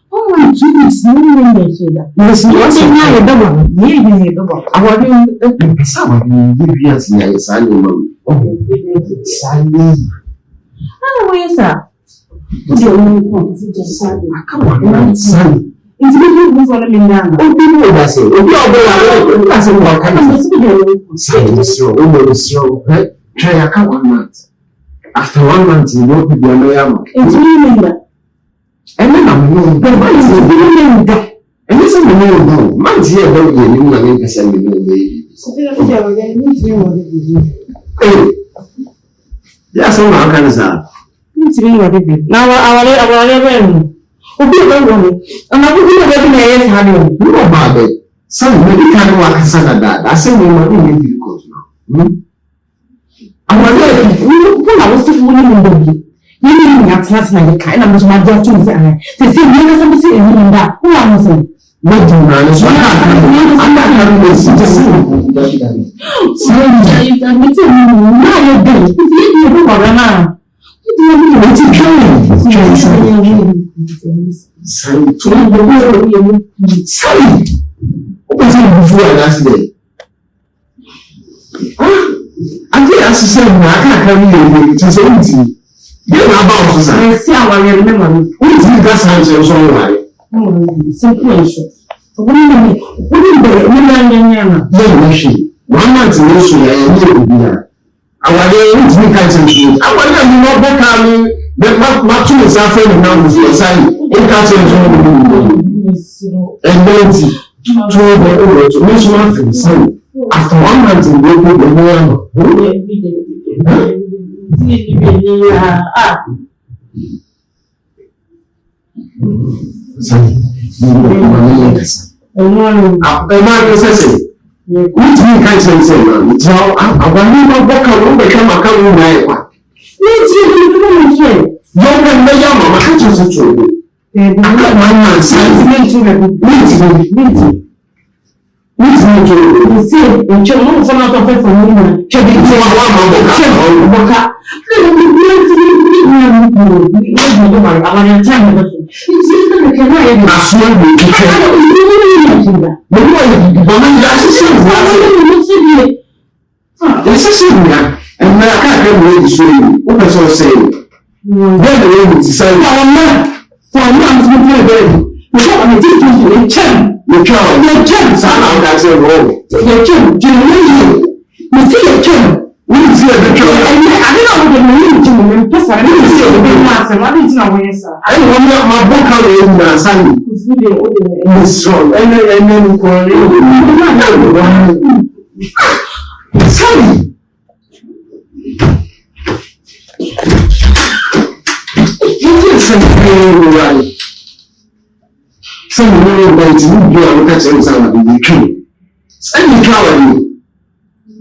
Oh my goodness, no one knows that. Yes, yes, I don't know. You don't. I want to some years now, Sally. Oh, Sally. Oh, yes, sir. Come on, Sally. It's really good for me now. Oh, people will say, oh, that's what kind of Sally is your own. Try a couple of months. After 1 month, you won't be a lawyer. It's really and then I'm going to and this is the name. Man's here, don't you? You know, I send me no baby. Hey, yes, I'm not going to say. Now, our level. Oh, be a woman. And I will be a very honey. You know about it. Some maybe can't work as that. I say, we want to be good now. I was still winning in the you didn't have last night, kind of my daughter. To see, you never see anything that. Who am I saying? What do you know? I'm not having this. Just say, you can be telling me, now you're dead. If you do what I'm not, what you can Sorry. What was it before last day? I did ask you something. I can't carry you to say anything. You know about us. I see how I remember. What is the gas hands or something? Situation. So what do you mean? What do you mean? Yeah, 1 month in this year, I will be here. I want to make a I want to know what can the much is happening now with your son. In country, and then to make one thing. So after 1 month, you will be the one.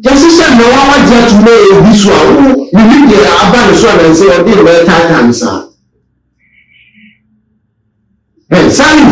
Just say no one wants to know this one. You need to abandon this one and say, "Oh, this is better times." Hey, Sally.